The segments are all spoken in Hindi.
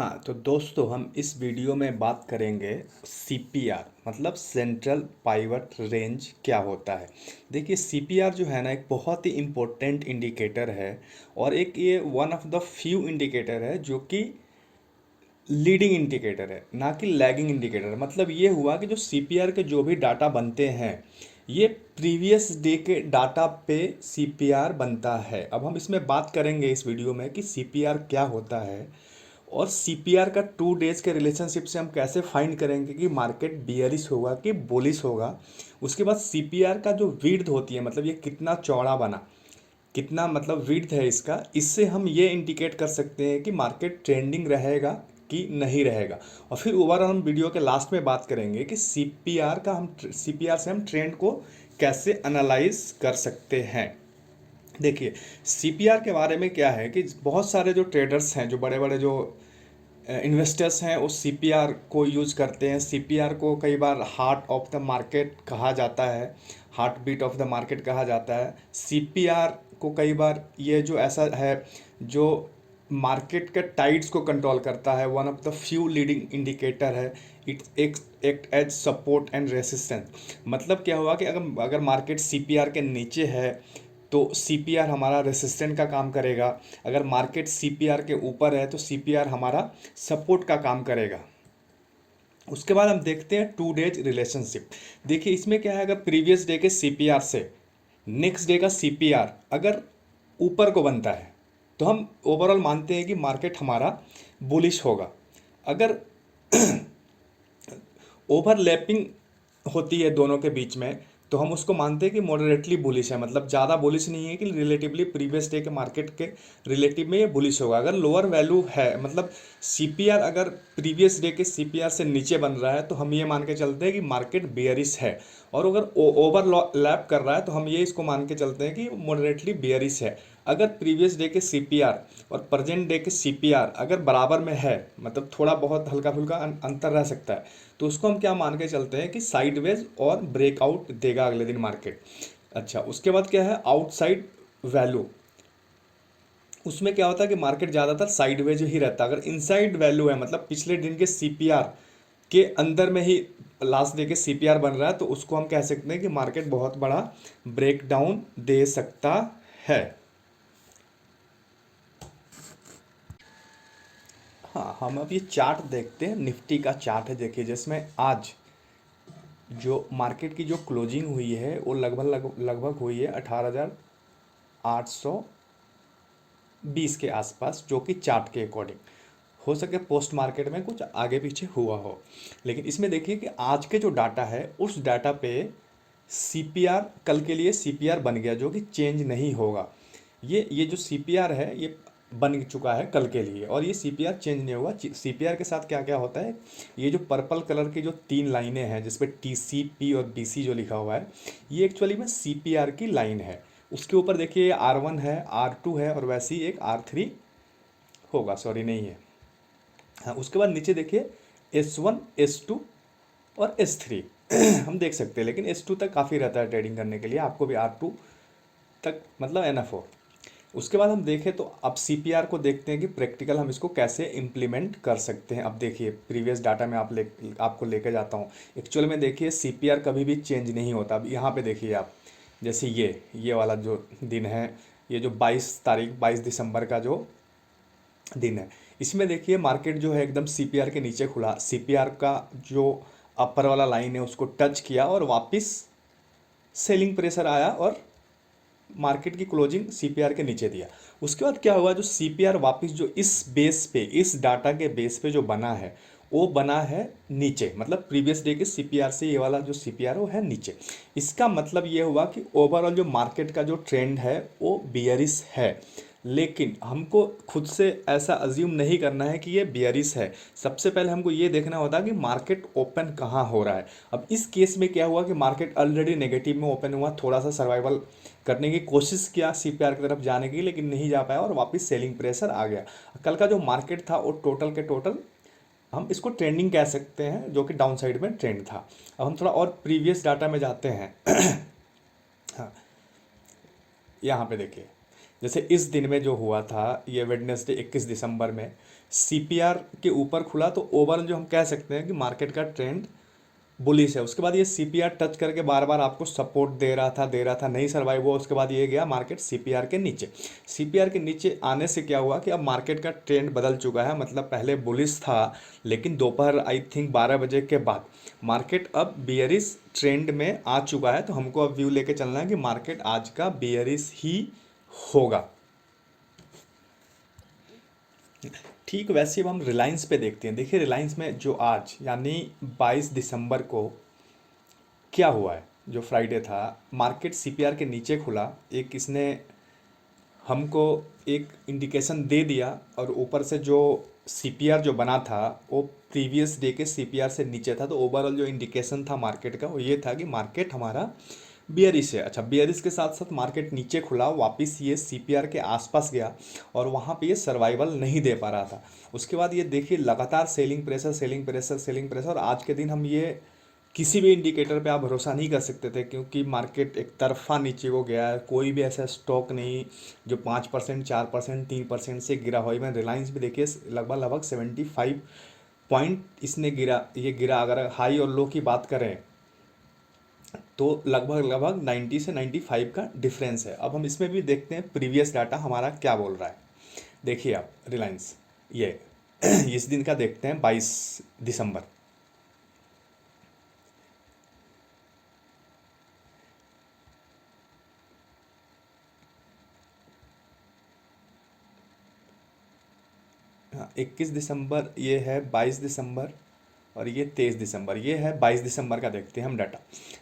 हाँ, तो दोस्तों हम इस वीडियो में बात करेंगे सीपीआर मतलब सेंट्रल पाइवट रेंज क्या होता है। देखिए सीपीआर जो है ना एक बहुत ही इम्पोर्टेंट इंडिकेटर है और एक ये one of the few indicator है जो कि लीडिंग इंडिकेटर है ना कि लैगिंग इंडिकेटर। मतलब ये हुआ कि जो सीपीआर के जो भी डाटा बनते हैं ये प्रीवियस डे के डाटा पे सीपीआर बनता है। अब हम इसमें बात करेंगे इस वीडियो में कि सीपीआर क्या होता है और सीपीआर का 2 डेज के रिलेशनशिप से हम कैसे फाइंड करेंगे कि मार्केट बियरिश होगा कि बुलिश होगा। उसके बाद सीपीआर का जो विड्थ होती है मतलब ये कितना चौड़ा बना, कितना मतलब विड्थ है इसका, इससे हम ये इंडिकेट कर सकते हैं कि मार्केट ट्रेंडिंग रहेगा कि नहीं रहेगा। और फिर ओवरऑल हम वीडियो के लास्ट में बात करेंगे कि सीपीआर से हम ट्रेंड को कैसे एनालाइज कर सकते हैं। देखिए सीपीआर के बारे में क्या है कि बहुत सारे जो ट्रेडर्स हैं, जो बड़े बड़े जो इन्वेस्टर्स हैं, वो सीपीआर को यूज करते हैं। सीपीआर को कई बार हार्ट ऑफ द मार्केट कहा जाता है, heart beat of the market कहा जाता है। सीपीआर को कई बार ये जो ऐसा है जो मार्केट के टाइड्स को कंट्रोल करता है, one of the few leading indicator है। It act as support and resistance. मतलब क्या हुआ कि अगर अगर मार्केट सीपीआर के नीचे है तो सीपीआर हमारा रेसिस्टेंट का काम करेगा, अगर मार्केट सीपीआर के ऊपर है तो सीपीआर हमारा सपोर्ट का काम करेगा। उसके बाद हम देखते हैं 2 डेज रिलेशनशिप। देखिए इसमें क्या है, अगर प्रीवियस डे के सीपीआर से नेक्स्ट डे का सीपीआर अगर ऊपर को बनता है तो हम ओवरऑल मानते हैं कि मार्केट हमारा बुलिश होगा। अगर ओवरलैपिंग होती है दोनों के बीच में तो हम उसको मानते हैं कि मॉडरेटली बुलिश है, मतलब ज़्यादा बुलिश नहीं है कि रिलेटिवली प्रीवियस डे के मार्केट के रिलेटिव में ये बुलिश होगा। अगर लोअर वैल्यू है मतलब सीपीआर अगर प्रीवियस डे के सीपीआर से नीचे बन रहा है तो हम ये मान के चलते हैं कि मार्केट बेयरिश है। और अगर ओवरलैप कर रहा है तो हम ये इसको मान के चलते हैं कि मॉडरेटली बेयरिश है। अगर प्रीवियस डे के सीपीआर और प्रेजेंट डे के सीपीआर अगर बराबर में है, मतलब थोड़ा बहुत हल्का फुल्का अंतर रह सकता है, तो उसको हम क्या मान के चलते हैं कि साइडवेज और ब्रेकआउट देगा अगले दिन मार्केट। अच्छा, उसके बाद क्या है आउटसाइड वैल्यू। उसमें क्या होता है कि मार्केट ज़्यादातर साइडवेज ही रहता है। अगर इनसाइड वैल्यू है मतलब पिछले दिन के सीपीआर के अंदर में ही लास्ट डे के सीपीआर बन रहा है तो उसको हम कह सकते हैं कि मार्केट बहुत बड़ा ब्रेकडाउन दे सकता है। हाँ, हम अब ये चार्ट देखते हैं, निफ्टी का चार्ट है। देखिए जिसमें आज जो मार्केट की जो क्लोजिंग हुई है वो लगभग हुई है 18,820 के आसपास, जो कि चार्ट के अकॉर्डिंग हो सके पोस्ट मार्केट में कुछ आगे पीछे हुआ हो। लेकिन इसमें देखिए कि आज के जो डाटा है उस डाटा पे सीपीआर कल के लिए सीपीआर बन गया जो कि चेंज नहीं होगा। ये जो सीपीआर है ये बन चुका है कल के लिए और ये सीपीआर चेंज नहीं होगा। सीपीआर के साथ क्या क्या होता है, ये जो पर्पल कलर की जो 3 लाइनें हैं जिसपे टीसीपी और बीसी जो लिखा हुआ है ये एक्चुअली में सीपीआर की लाइन है। उसके ऊपर देखिए R1 है, R2 है और वैसे ही एक R3 होगा, सॉरी नहीं है। हाँ, उसके बाद नीचे देखिए S1 S2 और S3 हम देख सकते हैं, लेकिन S2 तक काफ़ी रहता है ट्रेडिंग करने के लिए, आपको भी R2 तक मतलब एनफ हो। उसके बाद हम देखें तो अब सीपीआर को देखते हैं कि प्रैक्टिकल हम इसको कैसे इम्प्लीमेंट कर सकते हैं। अब देखिए प्रीवियस डाटा में आपको लेके जाता हूँ। एक्चुअल में देखिए सीपीआर कभी भी चेंज नहीं होता। अब यहाँ पे देखिए आप, जैसे ये वाला जो दिन है, ये जो 22 दिसंबर का जो दिन है, इसमें देखिए मार्केट जो है एकदम सीपीआर के नीचे खुला। सीपीआर का जो अपर वाला लाइन है उसको टच किया और वापस सेलिंग प्रेशर आया और मार्केट की क्लोजिंग सीपीआर के नीचे दिया। उसके बाद क्या हुआ, जो सीपीआर वापस जो इस बेस पे, इस डाटा के बेस पे जो बना है वो बना है नीचे, मतलब प्रीवियस डे के सीपीआर से ये वाला जो सीपीआर वो है नीचे। इसका मतलब ये हुआ कि ओवरऑल जो मार्केट का जो ट्रेंड है वो बियरिश है। लेकिन हमको खुद से ऐसा अज्यूम नहीं करना है कि ये बियरिश है। सबसे पहले हमको ये देखना होता है कि मार्केट ओपन कहाँ हो रहा है। अब इस केस में क्या हुआ कि मार्केट ऑलरेडी नेगेटिव में ओपन हुआ, थोड़ा सा सर्वाइवल करने की कोशिश किया सीपीआर की तरफ जाने की, लेकिन नहीं जा पाया और वापस सेलिंग प्रेशर आ गया। कल का जो मार्केट था वो टोटल के टोटल हम इसको ट्रेंडिंग कह सकते हैं, जो कि डाउन साइड में ट्रेंड था। अब हम थोड़ा और प्रीवियस डाटा में जाते हैं। हाँ, यहाँ पे देखिए जैसे इस दिन में जो हुआ था ये वेडनेसडे 21 दिसंबर में सीपीआर के ऊपर खुला, तो ओवरऑल जो हम कह सकते हैं कि मार्केट का ट्रेंड बुलिश है। उसके बाद ये सीपीआर टच करके बार बार आपको सपोर्ट दे रहा था, नहीं सर्वाइव हुआ। उसके बाद ये गया मार्केट सीपीआर के नीचे। सीपीआर के नीचे आने से क्या हुआ कि अब मार्केट का ट्रेंड बदल चुका है। मतलब पहले बुलिश था, लेकिन दोपहर आई थिंक 12 बजे के बाद मार्केट अब बियरिश ट्रेंड में आ चुका है। तो हमको अब व्यू लेके चलना है कि मार्केट आज का बियरिश ही होगा। ठीक वैसे अब हम रिलायंस पे देखते हैं। देखिए रिलायंस में जो आज यानी 22 दिसंबर को क्या हुआ है, जो फ्राइडे था, मार्केट सीपीआर के नीचे खुला। एक इसने हमको एक इंडिकेशन दे दिया, और ऊपर से जो सीपीआर जो बना था वो प्रीवियस डे के सीपीआर से नीचे था। तो ओवरऑल जो इंडिकेशन था मार्केट का वो ये था कि मार्केट हमारा बियरिश है। अच्छा, बियरिश के साथ साथ मार्केट नीचे खुला, वापस ये सीपीआर के आसपास गया, और वहाँ पे ये सर्वाइवल नहीं दे पा रहा था। उसके बाद ये देखिए लगातार selling pressure, selling pressure, selling pressure. और आज के दिन हम ये किसी भी इंडिकेटर पे आप भरोसा नहीं कर सकते थे, क्योंकि मार्केट एक तरफा नीचे को गया है। कोई भी ऐसा स्टॉक नहीं जो 5%, 4%, 3% से गिरा हो। इवन रिलायंस भी देखिए लगभग लगभग 75 पॉइंट इसने गिरा, ये गिरा। अगर हाई और लो की बात करें तो लगभग लगभग 90 से 95 का डिफरेंस है। अब हम इसमें भी देखते हैं प्रीवियस डाटा हमारा क्या बोल रहा है। देखिए आप रिलायंस ये इस दिन का देखते हैं 22 दिसंबर। हाँ, 21 दिसंबर ये है, 22 दिसंबर, और ये 23 दिसंबर। ये है 22 दिसंबर का। देखते हैं हम डाटा।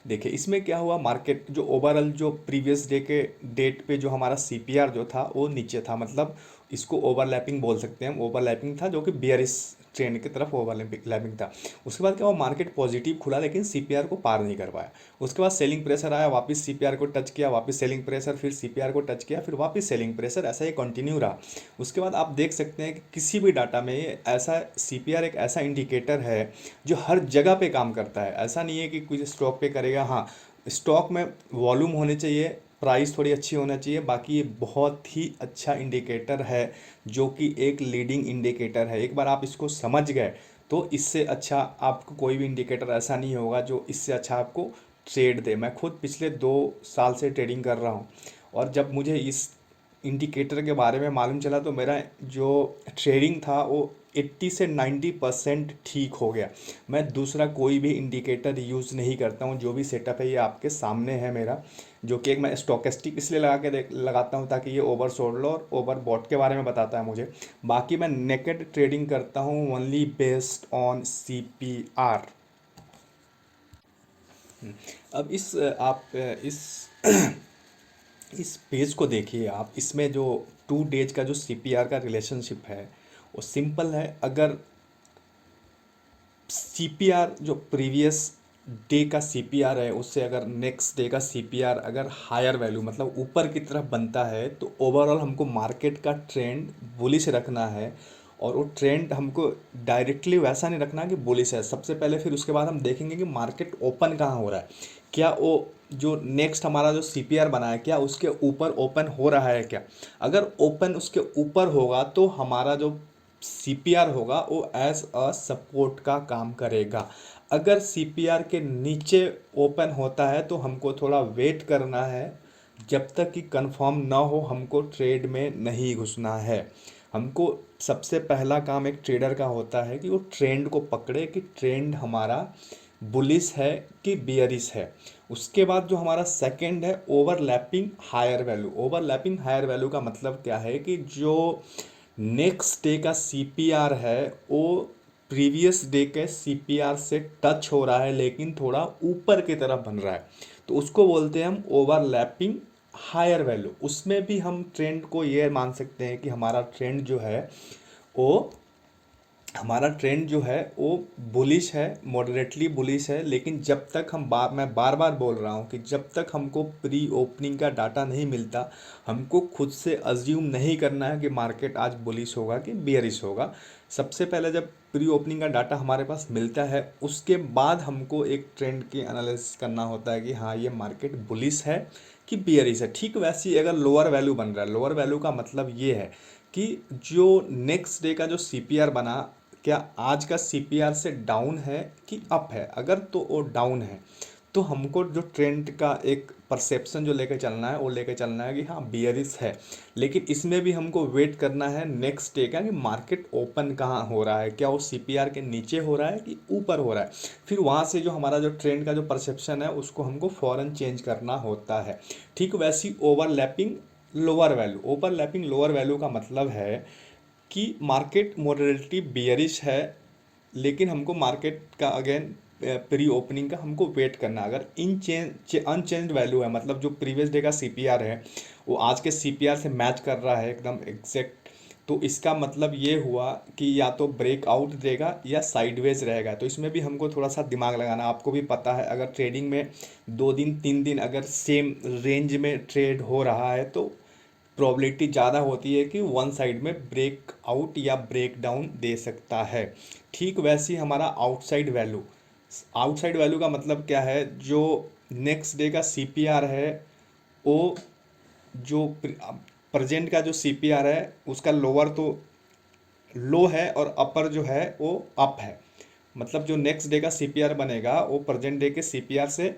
देखिए इसमें क्या हुआ, मार्केट जो ओवरऑल जो प्रीवियस डे के डेट पे जो हमारा सीपीआर जो था वो नीचे था। मतलब इसको ओवरलैपिंग बोल सकते हैं हम। ओवरलैपिंग था जो कि बियरिश ट्रेंड की तरफ ओवरलैपिंग था। उसके बाद क्या हुआ, मार्केट पॉजिटिव खुला लेकिन सीपीआर को पार नहीं कर पाया। उसके बाद सेलिंग प्रेशर आया, वापस सीपीआर को टच किया, वापस सेलिंग प्रेशर, फिर सीपीआर को टच किया, फिर वापस सेलिंग प्रेशर, ऐसा ही कंटिन्यू रहा। उसके बाद आप देख सकते हैं कि किसी भी डाटा में ये ऐसा सीपीआर एक ऐसा इंडिकेटर है जो हर जगह पे काम करता है। ऐसा नहीं है कि कुछ स्टॉक पे करेगा। हाँ, स्टॉक में वॉल्यूम होने चाहिए, प्राइस थोड़ी अच्छी होना चाहिए, बाकी ये बहुत ही अच्छा इंडिकेटर है, जो कि एक लीडिंग इंडिकेटर है। एक बार आप इसको समझ गए तो इससे अच्छा आपको कोई भी इंडिकेटर ऐसा नहीं होगा जो इससे अच्छा आपको ट्रेड दे। मैं खुद पिछले 2 साल से ट्रेडिंग कर रहा हूँ, और जब मुझे इस इंडिकेटर के बारे में मालूम चला तो मेरा जो ट्रेडिंग था वो 80 से 90% ठीक हो गया। मैं दूसरा कोई भी इंडिकेटर यूज़ नहीं करता हूँ। जो भी सेटअप है ये आपके सामने है मेरा, जो कि एक मैं स्टोकेस्टिक इसलिए लगाता हूँ ताकि ये ओवर सोल्ड और ओवर बॉट के बारे में बताता है मुझे। बाकी मैं नेकेड ट्रेडिंग करता हूँ ओनली बेस्ड ऑन सीपीआर। अब इस पेज को देखिए आप। इसमें जो 2 डेज का जो सीपीआर का रिलेशनशिप है वो सिंपल है। अगर सीपीआर जो प्रीवियस डे का सीपीआर है उससे अगर नेक्स्ट डे का सीपीआर अगर हायर वैल्यू मतलब ऊपर की तरफ बनता है, तो ओवरऑल हमको मार्केट का ट्रेंड बुलिश रखना है। और वो ट्रेंड हमको डायरेक्टली वैसा नहीं रखना कि बुलिश है सबसे पहले, फिर उसके बाद हम देखेंगे कि मार्केट ओपन कहाँ हो रहा है। क्या वो जो नेक्स्ट हमारा जो सीपीआर बना है क्या उसके ऊपर ओपन हो रहा है क्या। अगर ओपन उसके ऊपर होगा तो हमारा जो सीपीआर होगा वो एज अ सपोर्ट का काम करेगा। अगर सीपीआर के नीचे ओपन होता है तो हमको थोड़ा वेट करना है, जब तक कि कंफर्म ना हो हमको ट्रेड में नहीं घुसना है। हमको सबसे पहला काम एक ट्रेडर का होता है कि वो ट्रेंड को पकड़े कि ट्रेंड हमारा बुलिश है कि बियरिश है। उसके बाद जो हमारा सेकंड है overlapping higher value. Overlapping higher value का मतलब क्या है कि जो नेक्स्ट डे का सीपीआर है वो प्रीवियस डे के सीपीआर से टच हो रहा है लेकिन थोड़ा ऊपर की तरफ बन रहा है, तो उसको बोलते हैं हम ओवरलैपिंग हायर वैल्यू। उसमें भी हम ट्रेंड को ये मान सकते हैं कि हमारा ट्रेंड जो है वो हमारा ट्रेंड जो है वो बुलिश है, मॉडरेटली बुलिश है, लेकिन जब तक मैं बार बार बोल रहा हूँ कि जब तक हमको प्री ओपनिंग का डाटा नहीं मिलता, हमको खुद से अज्यूम नहीं करना है कि मार्केट आज बुलिश होगा कि बियरिश होगा। सबसे पहले जब प्री ओपनिंग का डाटा हमारे पास मिलता है, उसके बाद हमको एक ट्रेंड की एनालिसिस करना होता है कि हाँ ये मार्केट बुलिश है कि बियरिश है। ठीक वैसे ही अगर लोअर वैल्यू बन रहा है, लोअर वैल्यू का मतलब ये है कि जो नेक्स्ट डे का जो सीपीआर बना, क्या आज का सीपीआर से डाउन है कि अप है। अगर तो वो डाउन है तो हमको जो ट्रेंड का एक परसेप्शन जो लेकर चलना है वो लेकर चलना है कि हाँ बियरिश है। लेकिन इसमें भी हमको वेट करना है नेक्स्ट डे का कि मार्केट ओपन कहाँ हो रहा है, क्या वो सीपीआर के नीचे हो रहा है कि ऊपर हो रहा है। फिर वहाँ से जो हमारा जो ट्रेंड का जो परसेप्शन है उसको हमको फ़ौरन चेंज करना होता है। ठीक वैसी overlapping lower value, overlapping lower value का मतलब है कि मार्केट मॉडरेटली बियरिश है, लेकिन हमको मार्केट का अगेन प्री ओपनिंग का हमको वेट करना। अगर इन चेंज अनचेंज्ड वैल्यू है, मतलब जो प्रीवियस डे का सीपीआर है वो आज के सीपीआर से मैच कर रहा है एकदम एग्जैक्ट, तो इसका मतलब ये हुआ कि या तो ब्रेकआउट देगा या साइडवेज रहेगा। तो इसमें भी हमको थोड़ा सा दिमाग लगाना। आपको भी पता है अगर ट्रेडिंग में 2 दिन 3 दिन अगर सेम रेंज में ट्रेड हो रहा है तो प्रोबेबिलिटी ज़्यादा होती है कि वन साइड में ब्रेक आउट या ब्रेक डाउन दे सकता है। ठीक वैसे ही हमारा आउटसाइड वैल्यू, आउटसाइड वैल्यू का मतलब क्या है, जो नेक्स्ट डे का सीपीआर है वो जो प्रेजेंट का जो सीपीआर है उसका लोअर तो लो है और अपर जो है वो अप है। मतलब जो नेक्स्ट डे का सीपीआर बनेगा वो प्रेजेंट डे के सीपीआर से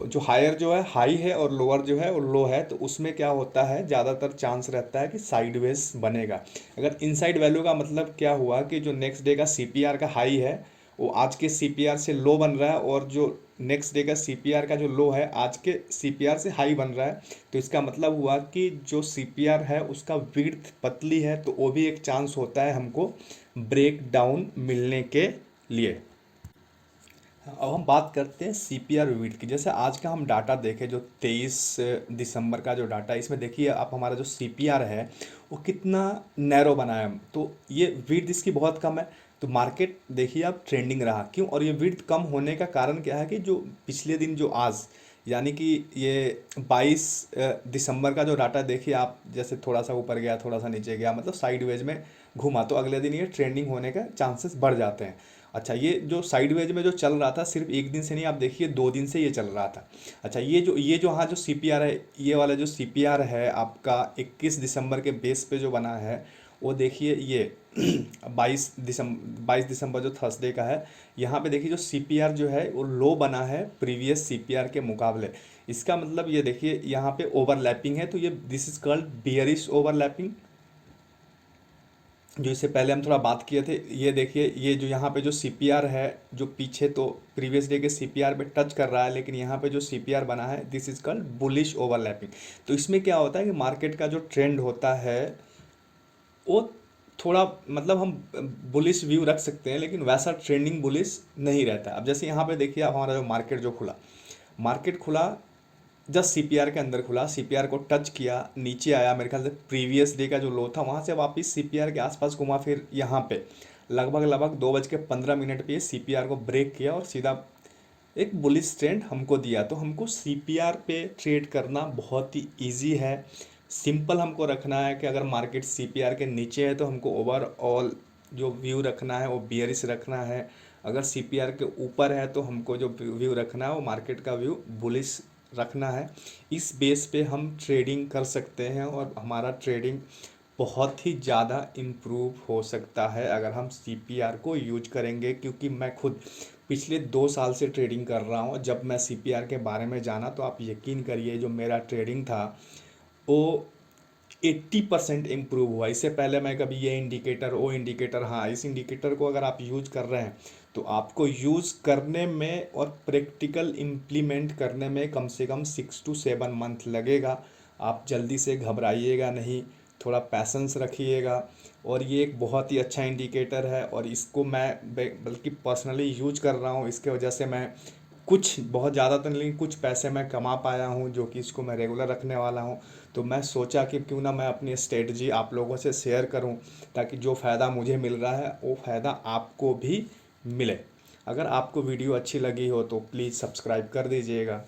जो हायर जो है हाई है और लोअर जो है वो लो है, तो उसमें क्या होता है ज़्यादातर चांस रहता है कि साइडवेज बनेगा। अगर इनसाइड वैल्यू का मतलब क्या हुआ कि जो नेक्स्ट डे का सीपीआर का हाई है वो आज के सीपीआर से लो बन रहा है, और जो नेक्स्ट डे का सीपीआर का जो लो है आज के सीपीआर से हाई बन रहा है, तो इसका मतलब हुआ कि जो सीपीआर है उसका विड्थ पतली है, तो वो भी एक चांस होता है हमको ब्रेक डाउन मिलने के लिए। अब हम बात करते हैं सीपीआर विविड की। जैसे आज का हम डाटा देखें जो 23 दिसंबर का जो डाटा है, इसमें देखिए आप हमारा जो सीपीआर है वो कितना नैरो बनाया है। तो ये विड्थ इसकी बहुत कम है, तो मार्केट देखिए आप ट्रेंडिंग रहा क्यों। और ये विड्थ कम होने का कारण क्या है कि जो पिछले दिन जो आज यानी कि ये 22 दिसंबर का जो डाटा देखिए आप, जैसे थोड़ा सा ऊपर गया थोड़ा सा नीचे गया, मतलब साइडवेज में घूमा, तो अगले दिन ये ट्रेंडिंग होने के चांसेस बढ़ जाते हैं। अच्छा, ये जो साइडवेज में जो चल रहा था सिर्फ एक दिन से नहीं, आप देखिए 2 दिन से ये चल रहा था। अच्छा, ये जो हाँ जो सीपीआर है, ये वाला जो सीपीआर है आपका 21 दिसंबर के बेस पे जो बना है, वो देखिए ये 22 दिसंबर जो थर्सडे का है, यहाँ पे देखिए जो सीपीआर जो है वो लो बना है प्रीवियस सीपीआर के मुकाबले। इसका मतलब ये देखिए यहाँ पे ओवरलैपिंग है, तो ये this is called bearish overlapping, जो इससे पहले हम थोड़ा बात किए थे। ये देखिए ये जो यहाँ पे जो सीपीआर है जो पीछे तो प्रीवियस डे के सीपीआर पे टच कर रहा है, लेकिन यहाँ पे जो सीपीआर बना है this is called bullish overlapping. तो इसमें क्या होता है कि मार्केट का जो ट्रेंड होता है वो थोड़ा, मतलब हम बुलिश व्यू रख सकते हैं लेकिन वैसा ट्रेंडिंग बुलिश नहीं रहता। अब जैसे यहाँ पे देखिए आप हमारा जो मार्केट खुला जस्ट सीपीआर के अंदर खुला, सीपीआर को टच किया, नीचे आया, मेरे ख्याल से प्रीवियस डे का जो लो था वहाँ से वापस सीपीआर के आसपास घुमा, फिर यहाँ पे लगभग लगभग 2:15 पे सीपीआर को ब्रेक किया और सीधा एक बुलिश ट्रेंड हमको दिया। तो हमको सीपीआर पे ट्रेड करना बहुत ही ईजी है। सिंपल हमको रखना है कि अगर मार्केट सीपीआर के नीचे है तो हमको ओवरऑल जो व्यू रखना है वो बियरिश रखना है। अगर सीपीआर के ऊपर है तो हमको जो व्यू रखना है वो मार्केट का व्यू बुलिश रखना है। इस बेस पे हम ट्रेडिंग कर सकते हैं और हमारा ट्रेडिंग बहुत ही ज़्यादा इम्प्रूव हो सकता है अगर हम सीपीआर को यूज करेंगे। क्योंकि मैं खुद पिछले 2 साल से ट्रेडिंग कर रहा हूँ। जब मैं सीपीआर के बारे में जाना तो आप यकीन करिए जो मेरा ट्रेडिंग था वो 80% इम्प्रूव हुआ। इससे पहले मैं कभी ये इंडिकेटर वो इंडिकेटर, हाँ इस इंडिकेटर को अगर आप यूज कर रहे हैं तो आपको यूज़ करने में और प्रैक्टिकल इम्प्लीमेंट करने में कम से कम 6 to 7 मंथ लगेगा। आप जल्दी से घबराइएगा नहीं, थोड़ा पैसेंस रखिएगा। और ये एक बहुत ही अच्छा इंडिकेटर है और इसको मैं बल्कि पर्सनली यूज कर रहा हूँ। इसके वजह से मैं कुछ बहुत ज़्यादा तो नहीं, लेकिन कुछ पैसे मैं कमा पाया हूँ जो कि इसको मैं रेगुलर रखने वाला हूँ। तो मैं सोचा कि क्यों ना मैं अपनी स्ट्रेटजी आप लोगों से शेयर करूँ, ताकि जो फ़ायदा मुझे मिल रहा है वो फ़ायदा आपको भी मिले। अगर आपको वीडियो अच्छी लगी हो तो प्लीज़ सब्सक्राइब कर दीजिएगा।